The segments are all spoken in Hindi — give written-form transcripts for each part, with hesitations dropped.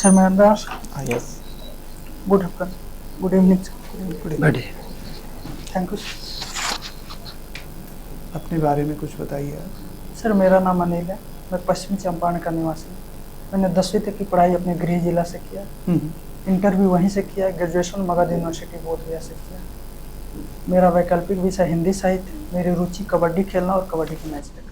सर मेरा नाम yes good afternoon good evening बढ़िया। थैंक यू अपने बारे में कुछ बताइए आप। सर। मेरा नाम अनिल है, मैं पश्चिमी चंपारण का निवासी हूँ। मैंने 10वीं तक की पढ़ाई अपने गृह जिला से किया, इंटर भी वहीं से किया, ग्रेजुएशन मगध यूनिवर्सिटी बोधगया से किया। मेरा वैकल्पिक विषय हिंदी साहित्य, मेरी रुचि कबड्डी खेलना और कबड्डी के मैच देखना।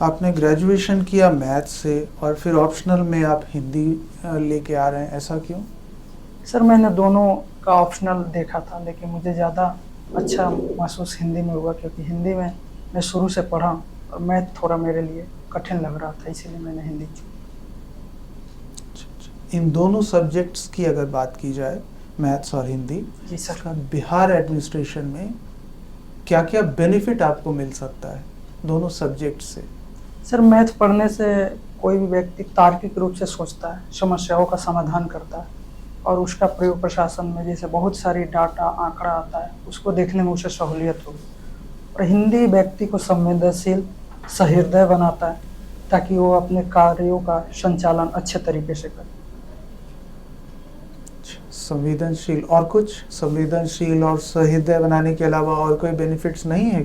आपने ग्रेजुएशन किया मैथ से और फिर ऑप्शनल में आप हिंदी लेके आ रहे हैं, ऐसा क्यों? सर मैंने दोनों का ऑप्शनल देखा था, लेकिन मुझे ज़्यादा अच्छा महसूस हिंदी में हुआ, क्योंकि हिंदी में मैं शुरू से पढ़ा और मैथ थोड़ा मेरे लिए कठिन लग रहा था, इसीलिए मैंने हिंदी चुनी। इन दोनों सब्जेक्ट्स की अगर बात की जाए, मैथ्स और हिंदी, जी सर। का बिहार एडमिनिस्ट्रेशन में क्या क्या बेनिफिट आपको मिल सकता है दोनों सब्जेक्ट से? सर मैथ पढ़ने से कोई भी व्यक्ति तार्किक रूप से सोचता है, समस्याओं का समाधान करता है और उसका प्रयोग प्रशासन में, जैसे बहुत सारी डाटा आंकड़ा आता है, उसको देखने में उसे सहूलियत होगी। और हिंदी व्यक्ति को संवेदनशील, सहृदय बनाता है, ताकि वो अपने कार्यों का संचालन अच्छे तरीके से करे। संवेदनशील और कुछ? संवेदनशील और सहृदय बनाने के अलावा और कोई बेनिफिट्स नहीं है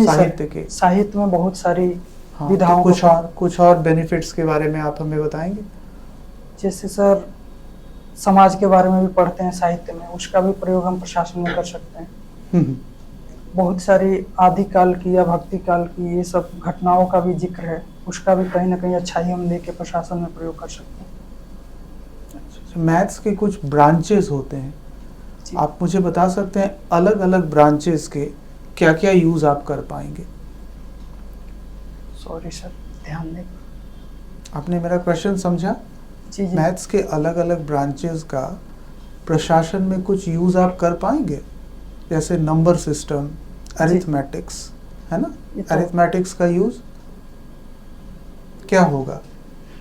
साहित्य के? साहित्य में बहुत सारी हाँ, विधाओं तो कुछ और बेनिफिट्स के बारे में आप हमें बताएंगे? जैसे सर समाज के बारे में भी पढ़ते हैं साहित्य में, उसका भी प्रयोग हम प्रशासन में कर सकते हैं। बहुत सारी आदिकाल की या भक्ति काल की ये सब घटनाओं का भी जिक्र है, उसका भी कहीं ना कहीं अच्छाई हम लेके प्रशासन में प्रयोग कर सकते हैं। मैथ्स के कुछ ब्रांचेस होते हैं, आप मुझे बता सकते हैं अलग अलग ब्रांचेस के क्या क्या यूज आप कर पाएंगे? सॉरी सर, ध्यान नहीं। आपने मेरा क्वेश्चन समझा? जी जी। मैथ्स के अलग अलग ब्रांचेस का प्रशासन में कुछ यूज आप कर पाएंगे, जैसे नंबर सिस्टम, अरिथमेटिक्स, है ना? अरिथमेटिक्स का यूज क्या होगा?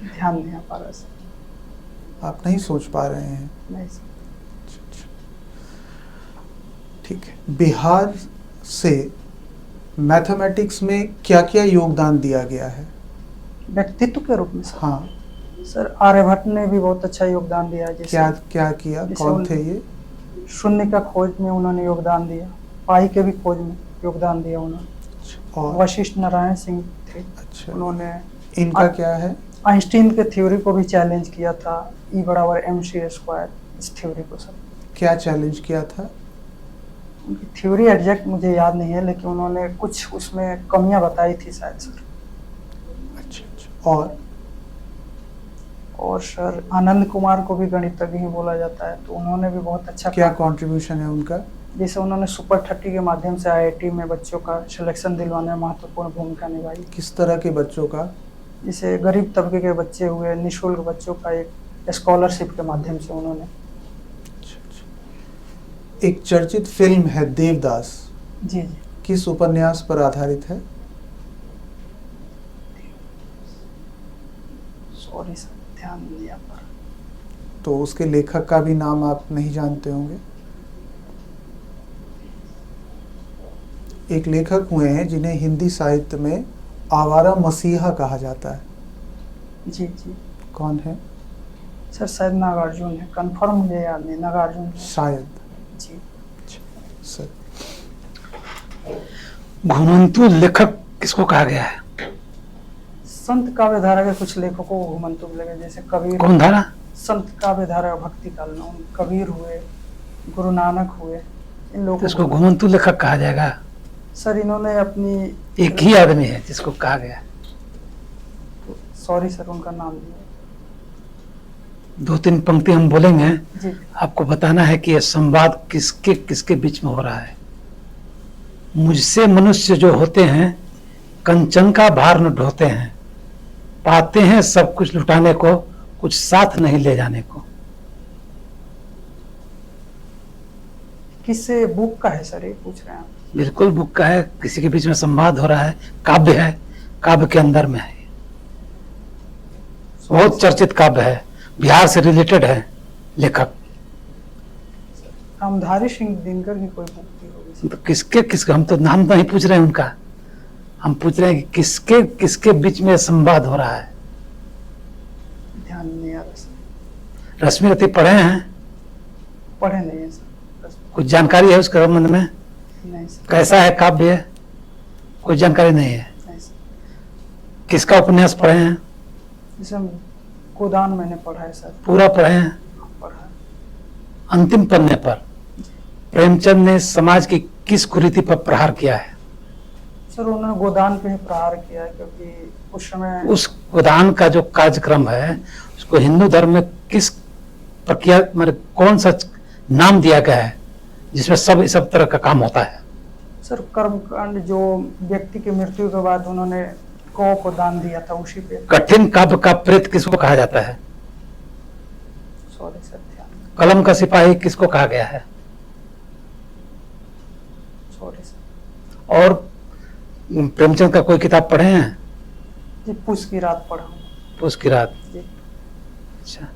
ध्यान नहीं आ पा रहा सर। आप नहीं सोच पा रहे हैं? नहीं सर। ठीक है। बिहार से मैथमेटिक्स में क्या क्या योगदान दिया गया है व्यक्तित्व के रूप में सर? हाँ सर आर्यभट्ट ने भी बहुत अच्छा योगदान दिया है। जैसे क्या क्या किया? कौन थे ये? शून्य का खोज में उन्होंने योगदान दिया, पाई के भी खोज में योगदान दिया उन्होंने। और वशिष्ठ नारायण सिंह थे। अच्छा, उन्होंने इनका क्या है? आइंस्टीन के थ्योरी को भी चैलेंज किया था, E=mc², इस थ्योरी को सर। क्या चैलेंज किया था? उनकी थ्योरी एग्जैक्ट मुझे याद नहीं है, लेकिन उन्होंने कुछ उसमें कमियां बताई थी शायद सर। अच्छा। और सर आनंद कुमार को भी गणितज्ञ ही बोला जाता है, तो उन्होंने भी बहुत अच्छा क्या कंट्रीब्यूशन है उनका? जैसे उन्होंने सुपर 30 के माध्यम से IIT में बच्चों का सिलेक्शन दिलवाने में महत्वपूर्ण भूमिका निभाई। किस तरह के बच्चों का? जैसे गरीब तबके के बच्चे हुए, निःशुल्क बच्चों का एक स्कॉलरशिप के माध्यम से उन्होंने। एक चर्चित फिल्म है देवदास, जी जी, किस उपन्यास पर आधारित है? सॉरी सर, ध्यान नहीं आ पा रहा। तो उसके लेखक का भी नाम आप नहीं जानते होंगे। एक लेखक हुए हैं जिन्हें हिंदी साहित्य में आवारा मसीहा कहा जाता है। जी जी। कौन है? सर शायद नागार्जुन है, कंफर्म मुझे याद नहीं, नागार्जुन शायद। जी सर, घुमंतु लेखक किसको कहा गया है? संत काव्य धारा के कुछ लेखकों को घुमंतु लगे, जैसे कबीर। कौन धारा? संत काव्य धारा भक्ति काल में कबीर हुए, गुरु नानक हुए, इन लोगों को इसको घुमंतु लेखक कहा जाएगा? सर इन्होंने अपनी एक ही आदमी है जिसको कहा गया। सॉरी सर, उनका नाम नहीं है। 2-3 पंक्ति हम बोलेंगे, जी। आपको बताना है कि यह संवाद किसके किसके बीच में हो रहा है। मुझसे मनुष्य जो होते हैं, कंचन का भार न ढोते हैं, पाते हैं सब कुछ लुटाने को, कुछ साथ नहीं ले जाने को। किस बुक का है सर, ये पूछ रहे हैं आप? बिल्कुल बुक का है, किसी के बीच में संवाद हो रहा है, काव्य है, काव्य के अंदर में है, बहुत चर्चित काव्य है, बिहार से रिलेटेड है लेखक। रामधारी सिंह दिनकर की कोई बुक थी होगी। तो किसके हम तो नाम नहीं पूछ रहे हैं उनका, हम पूछ रहे हैं कि किसके किसके बीच में संवाद हो रहा है। रश्मि रति पढ़े हैं? पढ़े नहीं है सर। कुछ जानकारी है उसके संबंध में? नहीं सर। कैसा है काव्य है? कुछ जानकारी नहीं है। नहीं सर। किसका उपन्यास पढ़े हैं? जैसे गोदान मैंने पढ़ा है सर। पूरा पढ़े हैं? पढ़ा है। अंतिम पन्ने पर प्रेमचंद ने समाज की किस कुरीति पर प्रहार किया है? सर उन्होंने गोदान पे ही प्रहार किया है, क्योंकि उस समय उस गोदान का जो कार्यक्रम है उसको हिंदू धर्म में किस प्रक्रिया मतलब कौन सा नाम दिया गया है जिसमें सब तरह का काम होता है? सर कर्मकांड, जो व्यक्ति की मृत्यु के बाद उन्होंने गौ को दान दिया था, उसी पे। कठिन काव्य का प्रेत किसको कहा जाता है? सॉरी सर, ध्यान। कलम का सिपाही किसको कहा गया है? Sorry sir. और प्रेमचंद का कोई किताब पढ़े हैं? जी, पूस की रात पढ़ा हूँ। पूस की रात। जी। अच्छा।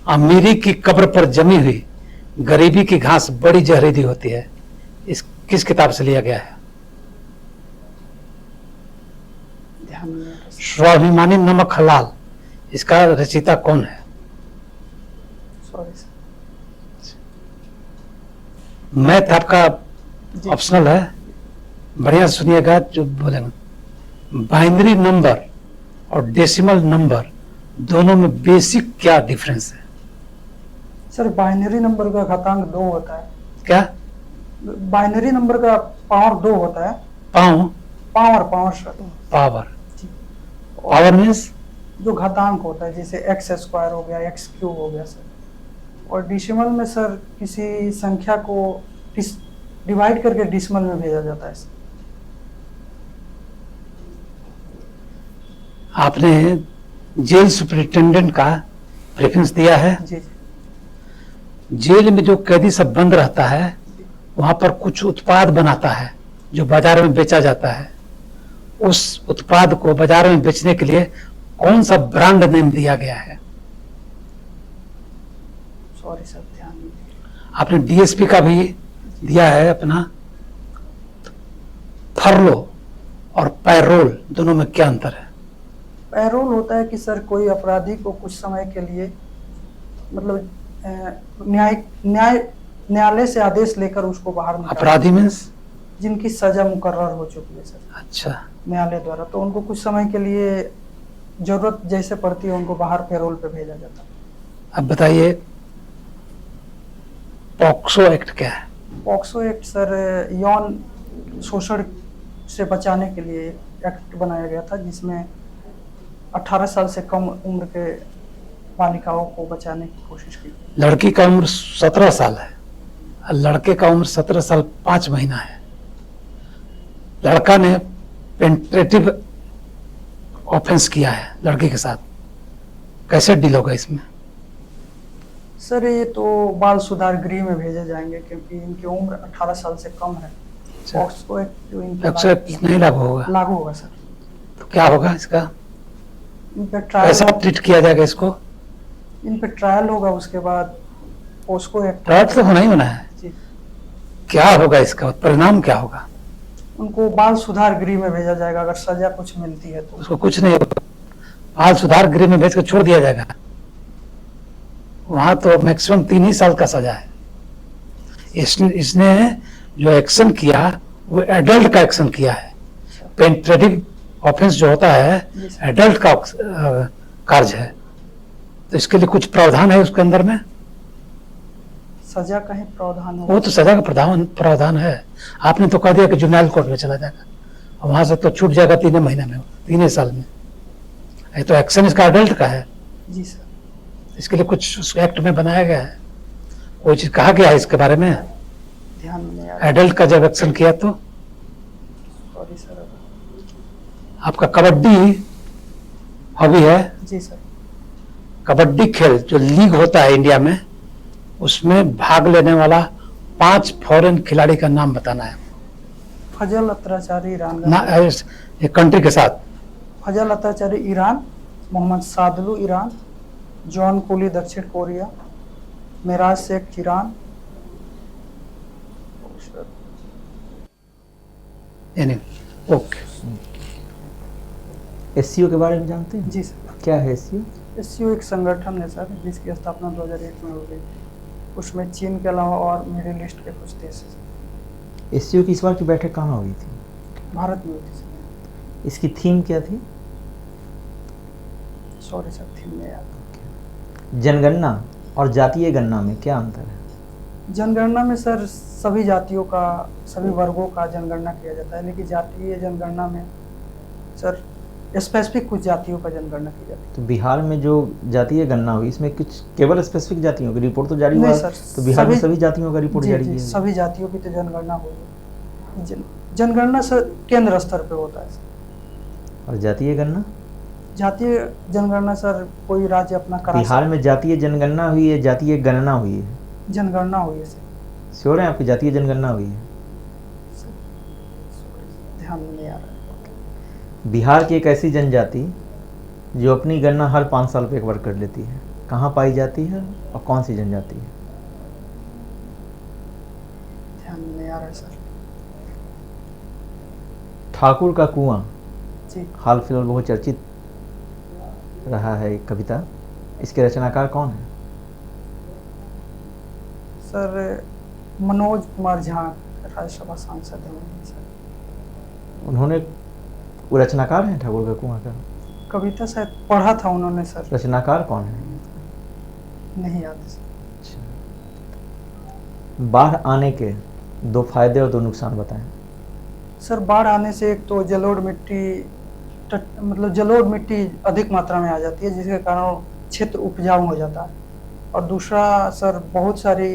अमीरी की कब्र पर जमी हुई गरीबी की घास बड़ी जहरीली होती है, इस किस किताब से लिया गया है? ध्यान नहीं आ रहा सर। स्वाभिमानी नमक हलाल, इसका रचयिता कौन है? Sorry sir. मैथ आपका जी। ऑप्शनल है, बढ़िया सुनिएगा जो बोलेंगे। बाइनरी नंबर और डेसिमल नंबर दोनों में बेसिक क्या डिफरेंस है? सर बाइनरी नंबर का घातांक 2 होता है। क्या? बाइनरी नंबर का पावर 2 होता है। Power sir. पावर जी। पावर मीन्स जो घातांक होता है, जैसे एक्स स्क्वायर हो गया, एक्स क्यूब हो गया सर। और डिसिमल में सर किसी संख्या को डिवाइड करके डिसिमल में भेजा जाता है सर। आपने जेल सुपरिटेंडेंट का प्रेफरेंस दिया है। जी। जेल में जो कैदी सब बंद रहता है वहां पर कुछ उत्पाद बनाता है जो बाजार में बेचा जाता है, उस उत्पाद को बाजार में बेचने के लिए कौन सा ब्रांड नेम दिया गया है? सॉरी सर, ध्यान नहीं दिया। आपने डीएसपी का भी दिया है अपना। फरलो और पैरोल दोनों में क्या अंतर है? पैरोल होता है कि सर कोई अपराधी को कुछ समय के लिए, मतलब न्यायालय से आदेश लेकर उसको बाहर निकाल, अपराधी मीन्स जिनकी सजा मुकर्रर हो चुकी है सर अच्छा, न्यायालय द्वारा, तो उनको कुछ समय के लिए जरूरत जैसे पड़ती है उनको बाहर पैरोल पे भेजा जाता है। अब बताइए पॉक्सो एक्ट क्या है? पॉक्सो एक्ट सर यौन शोषण से बचाने के लिए एक्ट बनाया गया था, जिसमें 18 साल से कम उम्र के बालिकाओं को बचाने की कोशिश की। लड़की का उम्र 17 साल है और लड़के का उम्र 17 साल 5 महीना है। लड़का ने पेंट्रेटिव ऑफेंस किया है लड़की के साथ, कैसे डील होगा इसमें? सर ये तो बाल सुधार गृह में भेजे जाएंगे, क्योंकि इनकी उम्र 18 साल से कम है। पॉक्सो एक्ट जो इन पे नहीं लागू होगा। लागू होगा सर। तो क्या होगा इसका? इन पे कैसा ट्रायल, ट्रीट किया जाएगा इसको? इन पे ट्रायल होगा, उसके बाद पॉक्सो एक्ट। ट्रायल तो होना ही होना है। जी। क्या होगा इसका परिणाम क्या होगा? उनको बाल सुधार गृह में भेजा जाएगा, अगर सजा कुछ मिलती है तो। उसको कुछ नहीं होगा, बाल सुधार गृह में भेज कर छोड़ दिया जाएगा। वहां तो मैक्सिमम 3 ही साल का सजा है। इसने जो एक्शन किया वो एडल्ट का एक्शन किया है। पेंट्रेटिव ऑफेंस जो होता है एडल्ट का कार्य है, तो इसके लिए कुछ प्रावधान है उसके अंदर में। सजा का ही प्रावधान वो होगा। तो सजा का प्रावधान है। आपने तो कह दिया कि जुवेनाइल कोर्ट में चला जाएगा, और वहां से तो छूट जाएगा 3 महीने में, 3 साल में। ये तो एक्शन इसका एडल्ट का है। जी सर। इसके लिए कुछ उस एक्ट में बनाया गया है, कोई चीज कहा गया है इसके बारे में? ध्यान में नहीं आ रहा। एडल्ट का जब एक्शन किया तो। Sorry sir. आपका कबड्डी हॉबी है? जी सर। कबड्डी खेल जो लीग होता है इंडिया में, उसमें भाग लेने वाला 5 फॉरेन खिलाड़ी का नाम बताना है। फजल अत्राचारी ईरान ना ये कंट्री के साथ। Fazel Atrachali Iran, Mohammad Shadloui Iran, जॉन कोली दक्षिण कोरिया, मेराज शेख ईरान। यानी ओके। एससीओ के बारे में जानते हैं? जी सर। क्या है एससीओ? एससीओ एक संगठन है सर, जिसकी स्थापना 2001 में हो गई। उसमें चीन के अलावा और मिडिल ईस्ट के कुछ देश हैं। एससीओ की इस बार की बैठक कहाँ हुई थी? भारत में होती सर। इसकी थीम क्या थी? सॉरी सर, थीम में याद। जनगणना और जातीय गणना में क्या अंतर है? जनगणना में सर सभी जातियों का, सभी वर्गों का जनगणना किया जाता है, लेकिन जातीय जनगणना में सर स्पेसिफिक कुछ जातियों का जनगणना की जाती है। तो बिहार में जो जातीय गणना हुई इसमें कुछ केवल स्पेसिफिक जातियों की रिपोर्ट तो जारी नहीं हुआ? सर, तो बिहार में सभी- सभी जातियों का रिपोर्ट जी, जारी जी, किया गया? सभी जातियों की तो जनगणना हुई है। जनगणना सर केंद्र स्तर पे होता है सर। और जातीय गणना? जातीय जनगणना सर कोई राज्य अपना करा बिहार में जातीय जनगणना हुई है, जातीय गणना हुई है? जनगणना हुई है सर। श्योर है आपकी जातीय जनगणना हुई है? ध्यान में नहीं आ रहा है। बिहार की एक ऐसी जनजाति जो अपनी गणना हर 5 साल पे एक बार कर लेती है, कहाँ पाई जाती है और कौन सी जनजाति है? ध्यान में नहीं आ रहा है सर। ठाकुर का कुआं जी, हाल फिलहाल बहुत चर्चित रहा है एक कविता, इसके रचनाकार कौन है? सर मनोज कुमार झा राज्यसभा सांसद हैं सर। उन्होंने, वो रचनाकार हैं ठाकुर का कुआं का? कविता शायद पढ़ा था उन्होंने सर, रचनाकार कौन है? नहीं याद है सर। बाढ़ आने के 2 फायदे और 2 नुकसान बताएं। सर बाढ़ आने से एक तो जलोढ़ मिट्टी मतलब जलोढ़ मिट्टी अधिक मात्रा में आ जाती है, जिसके कारण क्षेत्र उपजाऊ हो जाता है। और दूसरा सर बहुत सारी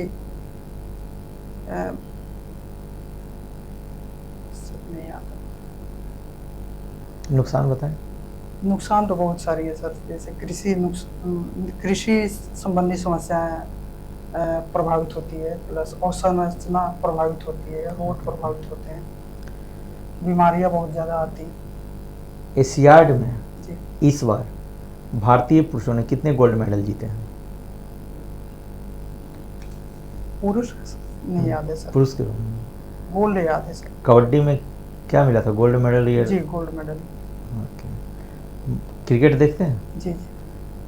नहीं आता। नुकसान बताएं। नुकसान तो बहुत सारी है सर, जैसे कृषि संबंधी समस्याएं प्रभावित होती है, प्लस अवसंरचना प्रभावित होती है, रोड प्रभावित होते हैं, बीमारियां बहुत ज़्यादा आती हैं। एशियाड में जी, इस बार भारतीय पुरुषों ने कितने गोल्ड मेडल जीते हैं? पुरुष नहीं याद है सर, पुरुष के रूप में। गोल्ड याद है सर। कबड्डी में क्या मिला था? गोल्ड मेडल या? जी, गोल्ड मेडल। ओके। क्रिकेट देखते हैं? जी, जी,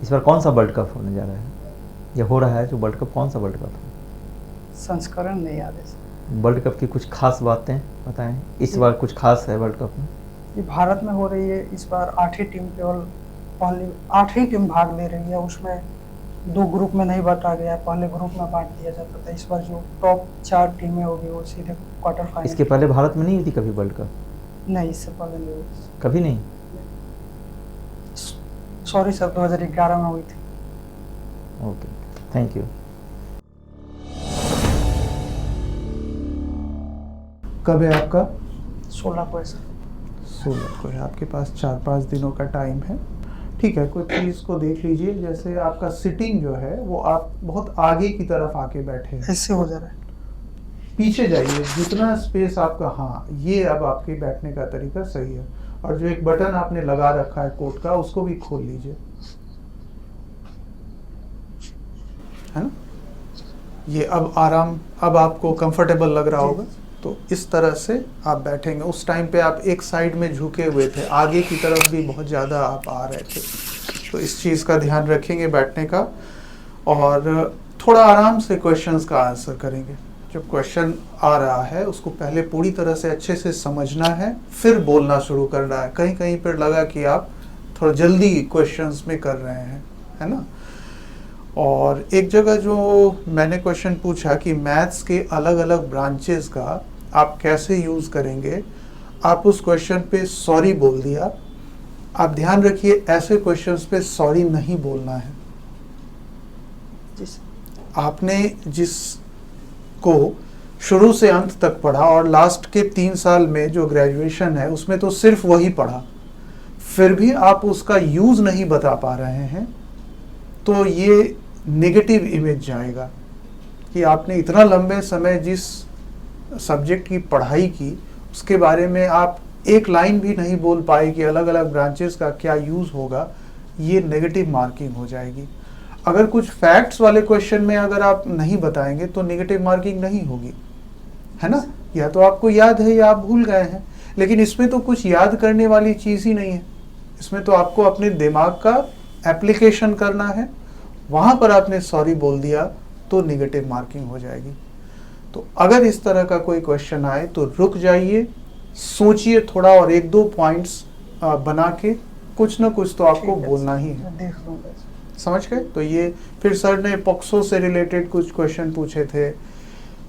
इस बार कौन सा वर्ल्ड कप होने जा रहा है या हो रहा है? जो वर्ल्ड कप, कौन सा वर्ल्ड कप है? संस्करण नहीं याद है सर। वर्ल्ड कप की कुछ खास बातें बताएं, इस बार कुछ खास है वर्ल्ड कप में? ये भारत में हो रही है इस बार। 8 ही टीम, केवल पहली 8 ही टीम भाग ले रही है। उसमें 2 ग्रुप में नहीं बांटा गया है, पहले ग्रुप में बांट दिया जाता था। इस बार जो टॉप 4 टीमें होगी वो सीधे क्वार्टर फाइनल। इसके पहले भारत में नहीं हुई थी कभी वर्ल्ड कप? नहीं, इससे पहले नहीं हुई। कभी नहीं? सॉरी सर, 2011 में हुई थी। Okay, thank you. कब है आपका? 16 को है सर। 16 को है। आपके पास 4-5 दिनों का टाइम है। ठीक है, कोई चीज़ को देख लीजिए। जैसे आपका सिटिंग जो है वो आप बहुत आगे की तरफ आके बैठे हैं, ऐसे हो जा रहा है। पीछे जाइए जितना स्पेस आपका। हाँ, ये अब आपके बैठने का तरीका सही है। और जो एक बटन आपने लगा रखा है कोट का, उसको भी खोल लीजिए, है ना? ये अब आराम, अब आपको कंफर्टेबल लग रहा होगा। तो इस तरह से आप बैठेंगे। उस टाइम पे आप एक साइड में झुके हुए थे, आगे की तरफ भी बहुत ज़्यादा आप आ रहे थे। तो इस चीज़ का ध्यान रखेंगे बैठने का। और थोड़ा आराम से क्वेश्चंस का आंसर करेंगे। जब क्वेश्चन आ रहा है उसको पहले पूरी तरह से अच्छे से समझना है, फिर बोलना शुरू करना है। कहीं कहीं पर लगा कि आप थोड़ा जल्दी क्वेश्चंस में कर रहे हैं, है ना? और एक जगह जो मैंने क्वेश्चन पूछा कि मैथ्स के अलग अलग ब्रांचेस का आप कैसे यूज़ करेंगे, आप उस क्वेश्चन पे सॉरी बोल दिया। आप ध्यान रखिए, ऐसे क्वेश्चंस पे सॉरी नहीं बोलना है। जी सर। आपने जिसको शुरू से अंत तक पढ़ा और लास्ट के 3 साल में जो ग्रेजुएशन है उसमें तो सिर्फ वही पढ़ा, फिर भी आप उसका यूज़ नहीं बता पा रहे हैं, तो ये नेगेटिव इमेज जाएगा कि आपने इतना लंबे समय जिस सब्जेक्ट की पढ़ाई की उसके बारे में आप एक लाइन भी नहीं बोल पाए कि अलग अलग ब्रांचेस का क्या यूज़ होगा। ये नेगेटिव मार्किंग हो जाएगी। अगर कुछ फैक्ट्स वाले क्वेश्चन में अगर आप नहीं बताएंगे तो नेगेटिव मार्किंग नहीं होगी, है ना? या तो आपको याद है या आप भूल गए हैं। लेकिन इसमें तो कुछ याद करने वाली चीज़ ही नहीं है। इसमें तो आपको अपने दिमाग का एप्लीकेशन करना है, वहाँ पर आपने सॉरी बोल दिया तो निगेटिव मार्किंग हो जाएगी। तो अगर इस तरह का कोई क्वेश्चन आए तो रुक जाइए, सोचिए थोड़ा और एक दो पॉइंट्स बना के कुछ ना कुछ तो आपको ठीक है, बोलना ही है। मैं देख लूंगा। समझ गए? तो ये फिर सर ने पॉक्सो से रिलेटेड कुछ क्वेश्चन पूछे थे,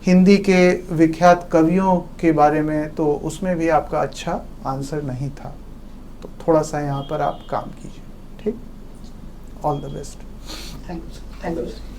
हिंदी के विख्यात कवियों के बारे में, तो उसमें भी आपका अच्छा आंसर नहीं था। तो थोड़ा सा यहाँ पर आप काम कीजिए। ठीक, all the best. Thank you.